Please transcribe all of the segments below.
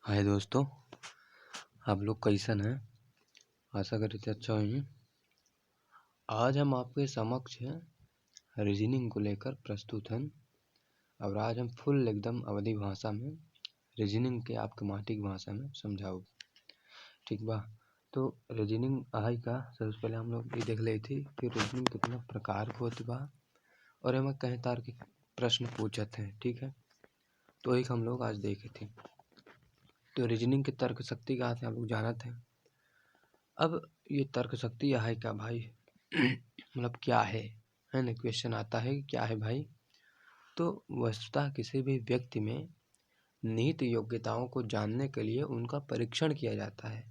हाय दोस्तों, आप लोग कैसन हैं। आशा करी थे अच्छा होंगे। आज हम आपके समक्ष रीजनिंग को लेकर प्रस्तुत हैं और आज हम फुल एकदम अवधि भाषा में रीजनिंग के आपके माटिक भाषा में समझाओ। ठीक बा। तो रीजनिंग आई का सबसे पहले हम लोग ये देख ले थी कि रीजनिंग कितना प्रकार के होती बा और हमें कई तार के प्रश्न पूछते हैं। ठीक है, तो एक हम लोग आज देखे थे। तो रीजनिंग की तर्क शक्ति कहा थे आप लोग जानते हैं। अब ये तर्क शक्ति है क्या भाई मतलब क्या है ना। क्वेश्चन आता है कि क्या है भाई। तो वस्तुतः किसी भी व्यक्ति में निहित योग्यताओं को जानने के लिए उनका परीक्षण किया जाता है,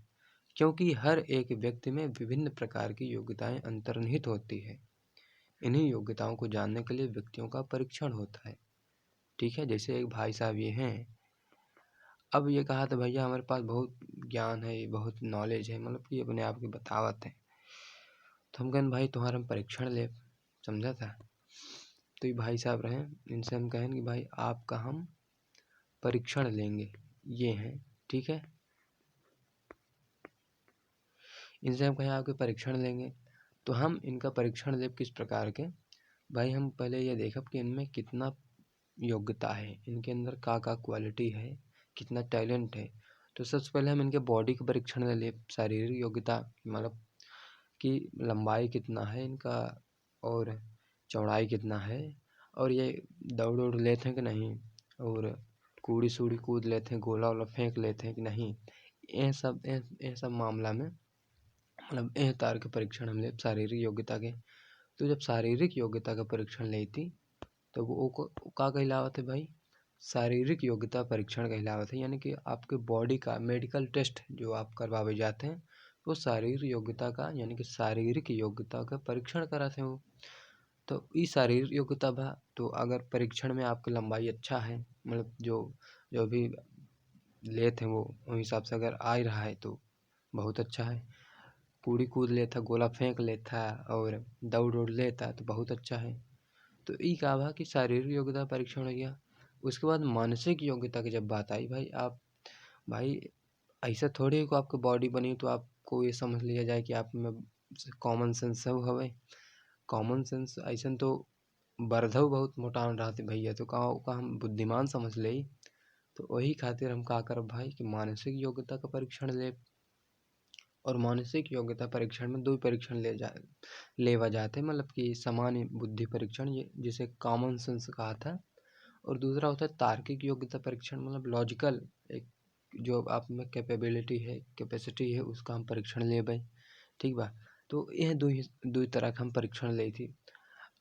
क्योंकि हर एक व्यक्ति में विभिन्न प्रकार की योग्यताएं अंतर्निहित होती है। इन्हीं योग्यताओं को जानने के लिए व्यक्तियों का परीक्षण होता है। ठीक है, जैसे एक भाई साहब ये हैं। अब ये कहा था भैया हमारे पास बहुत ज्ञान है, बहुत नॉलेज है, मतलब कि अपने आप की बतावत है। तो हम कहें भाई तुम्हारा हम परीक्षण ले, समझा था। तो ये भाई साहब रहे, इनसे हम कहें कि भाई आपका हम परीक्षण लेंगे, ये हैं। ठीक है, इनसे हम कहें आपके परीक्षण लेंगे। तो हम इनका परीक्षण ले किस प्रकार के भाई। हम पहले ये देखब कि इनमें कितना योग्यता है, इनके अंदर का क्वालिटी है, कितना टैलेंट है। तो सबसे पहले हम इनके बॉडी का परीक्षण ले लिए, शारीरिक योग्यता, मतलब कि लंबाई कितना है इनका और चौड़ाई कितना है, और ये दौड़ उड़ लेते हैं कि नहीं, और कूड़ी सूड़ी कूद लेते हैं, गोला वोला फेंक लेते हैं कि नहीं। ये सब मामला में मतलब यह तार के परीक्षण हम ले शारीरिक योग्यता के। तो जब शारीरिक योग्यता का परीक्षण लेती तो वो का कहलावत है भाई, शारीरिक योग्यता परीक्षण कहलावत है। यानी कि आपके बॉडी का मेडिकल टेस्ट जो आप करवावे जाते हैं वो शारीरिक योग्यता का, यानी कि शारीरिक योग्यता का परीक्षण कराते हैं वो। तो इस शारीरिक योग्यता बा, तो अगर परीक्षण में आपकी लंबाई अच्छा है, मतलब जो जो भी लेते हैं वो उस हिसाब से अगर आ रहा है तो बहुत अच्छा है। कूड़ी कूद लेता, गोला फेंक लेता और दौड़ उड़ लेता तो बहुत अच्छा है। तो ये कहा बा कि शारीरिक योग्यता परीक्षण हो गया। उसके बाद मानसिक योग्यता की जब बात आई भाई, आप भाई ऐसा थोड़ी है कि आपकी बॉडी बनी तो आपको ये समझ लिया जाए कि आप में कॉमन सेंस सब हवे। कॉमन सेंस ऐसा तो बर्धव बहुत मोटान रहते भैया, तो का हम बुद्धिमान समझ ले। तो वही खातिर हम का करब भाई कि मानसिक योग्यता का परीक्षण ले। और मानसिक योग्यता परीक्षण में दो परीक्षण लेवा जाते हैं, मतलब कि सामान्य बुद्धि परीक्षण, ये जिसे कॉमन सेंस कहा था। और दूसरा होता है तार्किक योग्यता परीक्षण, मतलब लॉजिकल, एक जो आप में कैपेबिलिटी है, कैपेसिटी है, उसका हम परीक्षण लेबै। ठीक बा। तो यह दो तरह का हम परीक्षण ले थी।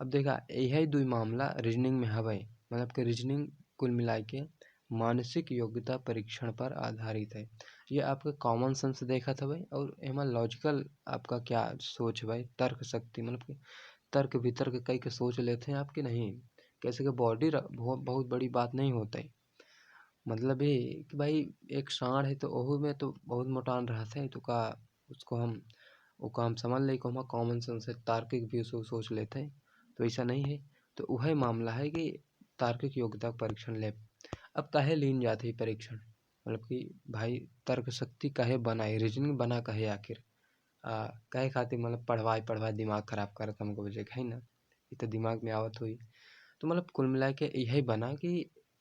अब देखा यही दो मामला रीजनिंग में हवे, मतलब कि रीजनिंग कुल मिला के मानसिक योग्यता परीक्षण पर आधारित है। ये आपका कॉमन सेंस देखा था भाई, और एमा लॉजिकल आपका क्या सोच है भाई, तर्क शक्ति, मतलब कि तर्क वितर्क कई के सोच लेते हैं आपकी नहीं। कैसे कि बॉडी बहुत बड़ी बात नहीं होता है। मतलब ये कि भाई एक सांड है तो ओहू में तो बहुत मोटान रहते हैं, तो का उसको हम वो काम समझ ले को हम कॉमन सेंस से तार्किक व्यू से सोच लेते हैं। तो ऐसा नहीं है। तो वह मामला है कि तार्किक योग्यता परीक्षण ले। अब काहे लीन जाते हैं परीक्षण, मतलब कि भाई तर्क शक्ति काहे बनाए, रीजनिंग बना काहे आखिर काहे खातिर, मतलब पढ़वाए दिमाग खराब करत हमको वजह है ना। ये तो दिमाग में आवत हुई। तो मतलब कुल मिला के यही बना कि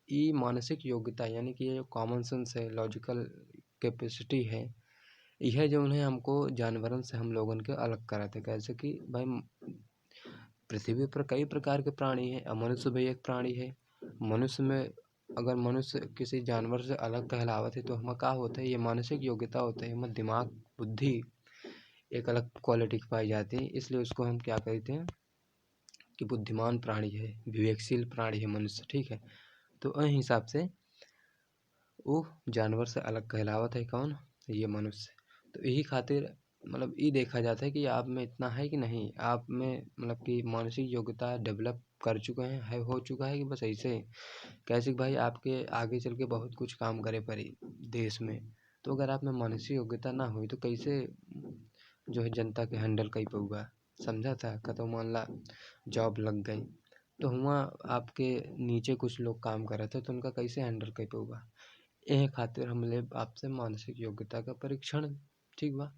ये मानसिक योग्यता, यानी कि ये जो कॉमन सेंस है, लॉजिकल कैपेसिटी है, यह जो उन्हें हमको जानवरों से हम लोगों के अलग कराते। कैसे कि भाई पृथ्वी पर कई प्रकार के प्राणी हैं, मनुष्य भी एक प्राणी है। मनुष्य में अगर मनुष्य किसी जानवर से अलग कहलावत है तो हमें क्या होता है, ये मानसिक योग्यता होता है, हमें दिमाग बुद्धि एक अलग क्वालिटी की पाई जाती है। इसलिए उसको हम क्या कहते हैं कि बुद्धिमान प्राणी है, विवेकशील प्राणी है मनुष्य। ठीक है, तो उस हिसाब से वो जानवर से अलग कहलावत है कौन, ये मनुष्य। तो यही खातिर मतलब ये देखा जाता है कि आप में इतना है कि नहीं, आप में मतलब कि मानसिक योग्यता डेवलप कर चुके हैं, हो चुका है कि बस ऐसे कैसे कि भाई आपके आगे चल के बहुत कुछ काम करे पड़ी देश में। तो अगर आप में मानसिक योग्यता ना हुई तो कैसे जो है जनता के हैंडल कर पाऊगा, समझा था। कतो मान ला जॉब लग गई तो हुआ आपके नीचे कुछ लोग काम कर रहे थे तो उनका कैसे हैंडल कर पाऊगा। एह खातिर हम लेब आपसे मानसिक योग्यता का परीक्षण। ठीक बा।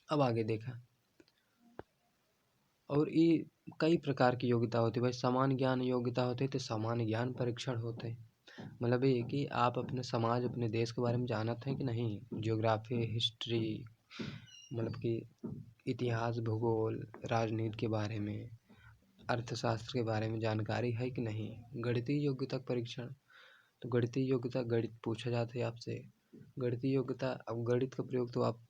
अब आगे देखा, और ये कई प्रकार की योग्यता होती है भाई। समान ज्ञान योग्यता होती है तो समान ज्ञान परीक्षण होते हैं। मतलब ये कि आप अपने समाज, अपने देश के बारे में जानत हैं कि नहीं, ज्योग्राफी, हिस्ट्री, मतलब कि इतिहास, भूगोल, राजनीति के बारे में, अर्थशास्त्र के बारे में जानकारी है कि नहीं। गणितीय योग्यता परीक्षण, तो गणितीय योग्यता, गणित पूछा जाता है आपसे। गणितीय योग्यता, अब गणित का प्रयोग तो आप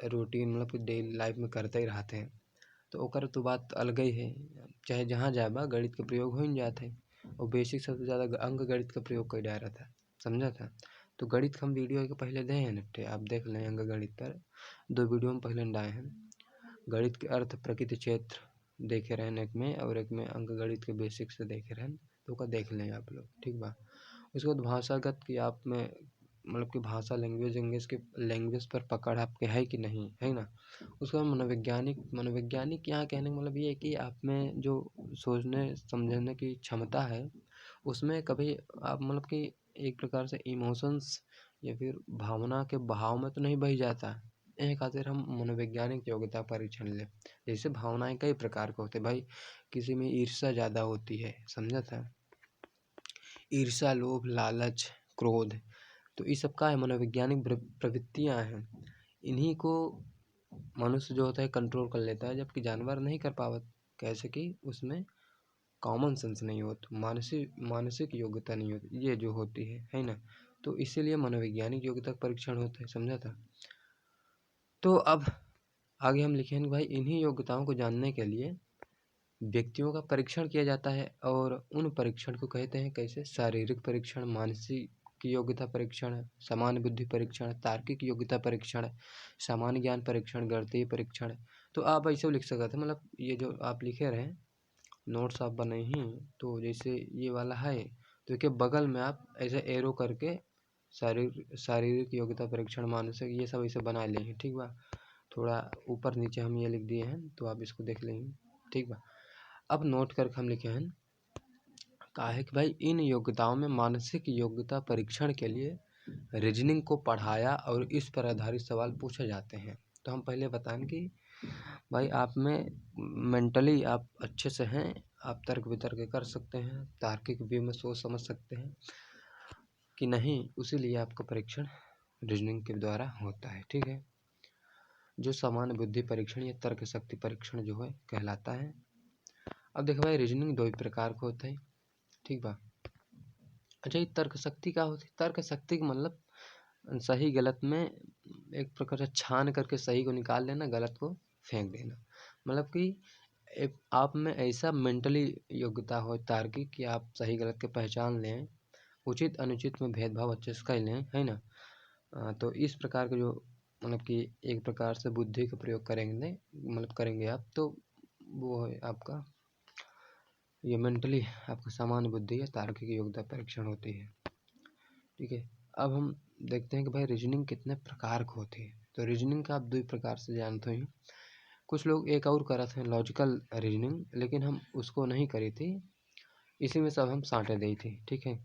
रूटीन मतलब कि डेली लाइफ में करते ही रहते हैं, तो ओकर तो बात अलग ही है। चाहे जहाँ जाए बा गणित के प्रयोग हो ही जाते हैं, और बेसिक सबसे ज़्यादा अंक गणित का प्रयोग कई डाला था, समझा था। तो गणित हम वीडियो के पहले दे हैं निपटे, आप देख लें अंक गणित पर 2 वीडियो में पहले डाले हैं। गणित के अर्थ, प्रकृति, क्षेत्र देखे रहें एक में, और एक में अंक गणित के बेसिक से देखे रहें, तो ओका देख लें आप लोग। ठीक बा। उसके बाद भाषागत की आप में मतलब कि भाषा, लैंग्वेज पर पकड़ आपके है कि नहीं, है ना। उसका मनोवैज्ञानिक यहाँ कहने का मतलब ये है कि आप में जो सोचने समझने की क्षमता है, उसमें कभी आप मतलब कि एक प्रकार से इमोशंस या फिर भावना के बहाव में तो नहीं बह जाता। एह खातिर हम मनोवैज्ञानिक योग्यता परीक्षण ले। जैसे भावनाएं कई प्रकार के होते भाई, किसी में ईर्ष्या ज़्यादा होती है, समझा था। ईर्ष्या, लोभ, लालच, क्रोध, तो ये सब का है, मनोवैज्ञानिक प्रवृत्तियाँ हैं। इन्हीं को मनुष्य जो होता है कंट्रोल कर लेता है, जबकि जानवर नहीं कर पावत। कैसे कि उसमें कॉमन सेंस नहीं होता, मानसिक योग्यता नहीं होती, ये जो होती है ना। तो इसीलिए मनोवैज्ञानिक योग्यता परीक्षण होता है, समझा था। तो अब आगे हम लिखेंगे भाई, इन्हीं योग्यताओं को जानने के लिए व्यक्तियों का परीक्षण किया जाता है, और उन परीक्षण को कहते हैं कैसे, शारीरिक परीक्षण, मानसिक योग्यता परीक्षण, समान बुद्धि परीक्षण, तार्किक योग्यता परीक्षण, सामान्य ज्ञान परीक्षण, गणितीय परीक्षण। तो आप ऐसे लिख सकते हैं, मतलब ये जो आप लिखे रहे नोट्स आप बने ही, तो जैसे ये वाला है, तो इसके बगल में आप ऐसे एरो करके शारीरिक योग्यता परीक्षण, मानसिक, ये सब ऐसे बना लेंगे। ठीक बा। थोड़ा ऊपर नीचे हम ये लिख दिए हैं, तो आप इसको देख लेंगे। ठीक बा। अब नोट करके हम लिखे हैं, कहा है कि भाई इन योग्यताओं में मानसिक योग्यता परीक्षण के लिए रीजनिंग को पढ़ाया और इस पर आधारित सवाल पूछे जाते हैं। तो हम पहले बताएं कि भाई आप में मेंटली आप अच्छे से हैं, आप तर्क वितर्क कर सकते हैं, तार्किक व्यू में सोच समझ सकते हैं कि नहीं, उसीलिए आपका परीक्षण रीजनिंग के द्वारा होता है। ठीक है। जो सामान्य बुद्धि परीक्षण या तर्क शक्ति परीक्षण जो है कहलाता है। अब देखो भाई, रीजनिंग 2 प्रकार का होता है। ठीक बा। अच्छा, ये तर्क शक्ति का होती है। तर्क शक्ति का मतलब सही गलत में एक प्रकार से छान करके सही को निकाल लेना, गलत को फेंक देना। मतलब कि आप में ऐसा मेंटली योग्यता हो तार्किक कि आप सही गलत के पहचान लें, उचित अनुचित में भेदभाव अच्छे से कर लें, है ना। तो इस प्रकार के जो मतलब कि एक प्रकार से बुद्धि का प्रयोग करेंगे, मतलब करेंगे आप, तो वो है आपका ये मेंटली आपका सामान्य बुद्धि या तार्किक योग्यता परीक्षण होती है। ठीक है। अब हम देखते हैं कि भाई रीजनिंग कितने प्रकार की होती है। तो रीजनिंग का आप 2 प्रकार से जानते हैं। कुछ लोग एक और करते हैं लॉजिकल रीजनिंग, लेकिन हम उसको नहीं करी थी, इसी में सब हम साँटे दी थी। ठीक है,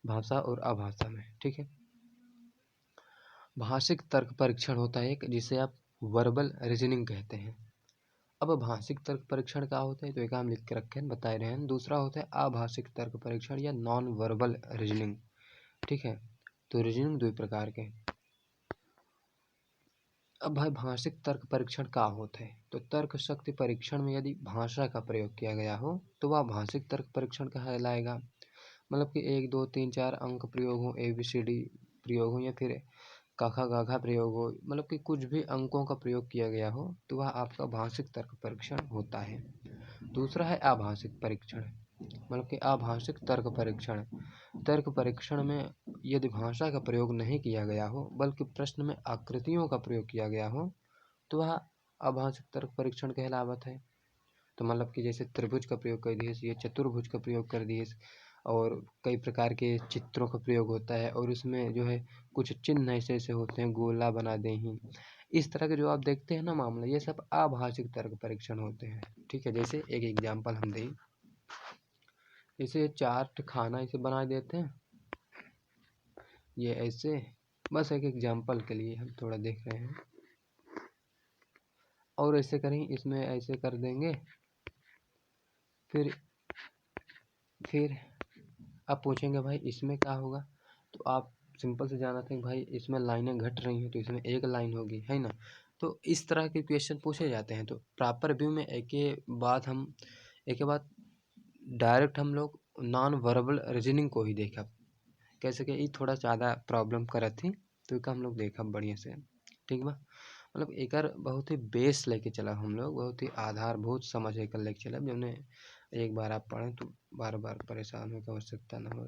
भाषा और अभाषा में। ठीक है। भाषिक तर्क परीक्षण होता है एक, जिसे आप वर्बल रीजनिंग कहते हैं। अब भाषिक तर्क परीक्षण क्या होता है, तो एक हम लिख के रखे हैं, बताए रहे हैं। दूसरा होता है अभाषिक तर्क परीक्षण या नॉन वर्बल रीजनिंग। ठीक है। तो रीजनिंग 2 प्रकार के। अब भाई भाषिक तर्क परीक्षण क्या होता है, तो तर्क शक्ति परीक्षण में यदि भाषा का प्रयोग किया गया हो तो वह भाषिक तर्क परीक्षण कहलाएगा। मतलब कि 1 2 3 4 अंक प्रयोग हो, ABCD प्रयोग हो, या फिर काखा गाघा प्रयोग हो, मतलब कि कुछ भी अंकों का प्रयोग किया गया हो, तो वह आपका भाषिक तर्क परीक्षण होता है। दूसरा है आभाषिक परीक्षण, मतलब कि आभाषिक तर्क परीक्षण। तर्क परीक्षण में यदि भाषा का प्रयोग नहीं किया गया हो, बल्कि प्रश्न में आकृतियों का प्रयोग किया गया हो, तो वह आभाषिक तर्क परीक्षण कहलावत है। तो मतलब कि जैसे त्रिभुज का प्रयोग कर दिए, ये चतुर्भुज का प्रयोग कर दिए, और कई प्रकार के चित्रों का प्रयोग होता है, और उसमें जो है कुछ चिन्ह ऐसे ऐसे होते हैं, गोला बना दें ही, इस तरह के जो आप देखते हैं ना मामला, ये सब आभाषिक तर्क परीक्षण होते हैं। ठीक है। जैसे एक एग्जाम्पल हम दें, जैसे चार्ट खाना इसे बना देते हैं, ये ऐसे बस एक एग्जांपल के लिए हम थोड़ा देख रहे हैं। और ऐसे करें, इसमें ऐसे कर देंगे। फिर आप पूछेंगे भाई इसमें क्या होगा, तो आप सिंपल से जाना था भाई इसमें लाइनें घट रही हैं तो इसमें एक लाइन होगी, है ना। तो इस तरह के क्वेश्चन पूछे जाते हैं। तो प्रॉपर व्यू में एक के बाद डायरेक्ट हम लोग नॉन वर्बल रीजनिंग को ही देखा कैसे कि ये थोड़ा ज़्यादा प्रॉब्लम करत थी, तो इसका हम लोग देखा बढ़िया से, ठीक बा। मतलब एकर बहुत ही बेस लेके चला हम लोग, बहुत ही आधारभूत समझ कर लेके चला, जो एक बार आप पढ़ें तो बार बार परेशान होने की आवश्यकता न हो,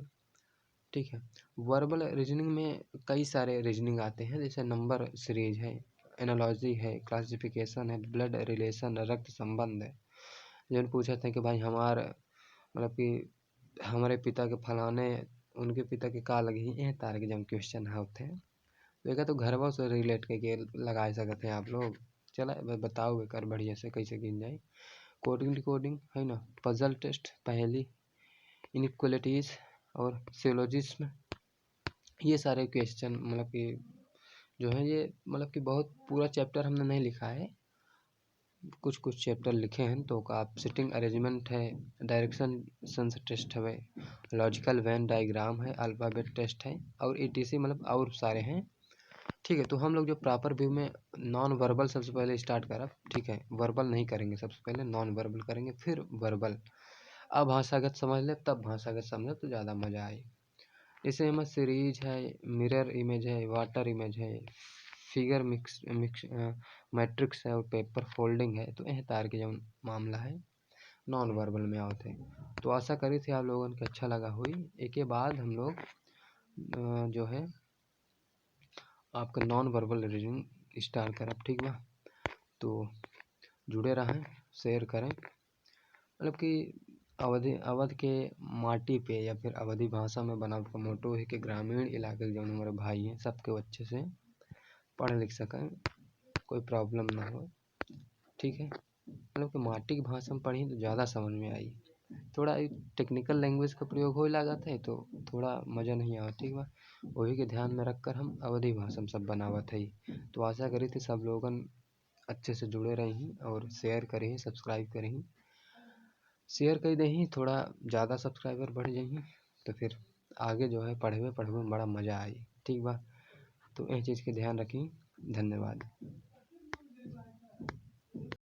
ठीक है। वर्बल रीजनिंग में कई सारे रीजनिंग आते हैं, जैसे नंबर सीरीज है, एनालॉजी है, क्लासिफिकेशन है, ब्लड रिलेशन, रक्त संबंध है। जो पूछा था कि भाई मतलब कि हमारे पिता के फलाने उनके पिता के का लगी ये तार के जब क्वेश्चन होते हैं तो तो घरवा से रिलेट करके लगा सकते हैं आप लोग। चला बताओ कर बढ़िया से कैसे गिन जाए। कोडिंग डिकोडिंग है ना, पजल टेस्ट, पहेली, इनइक्वलिटीज और सिलोजिज्म, ये सारे क्वेश्चन मतलब कि जो है ये मतलब कि बहुत पूरा चैप्टर हमने नहीं लिखा है, कुछ कुछ चैप्टर लिखे हैं। तो आप सिटिंग अरेंजमेंट है, डायरेक्शन सेंस टेस्ट है, लॉजिकल वेन डायग्राम है, अल्फ़ाबेट टेस्ट है और ईटीसी मतलब और सारे हैं, ठीक है। तो हम लोग जो प्रॉपर व्यू में नॉन वर्बल सबसे पहले स्टार्ट करा, ठीक है। वर्बल नहीं करेंगे, सबसे पहले नॉन वर्बल करेंगे फिर वर्बल। अब भाषागत समझ ले तब भाषागत समझे तो ज़्यादा मज़ा आए। जैसे हमें सीरीज है, मिरर इमेज है, वाटर इमेज है, फिगर मिक्स मैट्रिक्स है और पेपर फोल्डिंग है, तो यह तार के जो मामला है नॉन वर्बल में आते हैं। तो आशा करी थी आप लोगों को अच्छा लगा हुई। एक के बाद हम लोग जो है आपका नॉन वर्बल रीडिंग स्टार्ट करब, ठीक बा। तो जुड़े रहें, शेयर करें। मतलब कि अवध के माटी पे या फिर अवधी भाषा में बनावट का मोटो है कि ग्रामीण इलाके के जो हमारे भाई हैं सबके अच्छे से पढ़ लिख सकें, कोई प्रॉब्लम ना हो, ठीक है। मतलब कि माटी की भाषा में पढ़ी तो ज़्यादा समझ में आई। थोड़ा टेक्निकल लैंग्वेज का प्रयोग हो लगा था तो थोड़ा मज़ा नहीं आवा, ठीक बा। वही के ध्यान में रखकर हम अवधी भाषा में सब बनावत है। तो आशा करी थी सब लोगन अच्छे से जुड़े रही और शेयर करें, सब्सक्राइब करें, शेयर कर दें, थोड़ा ज़्यादा सब्सक्राइबर बढ़ जाइए तो फिर आगे जो है पढ़वे में बड़ा मज़ा आई, ठीक बा। तो यह चीज़ के ध्यान रखें। धन्यवाद।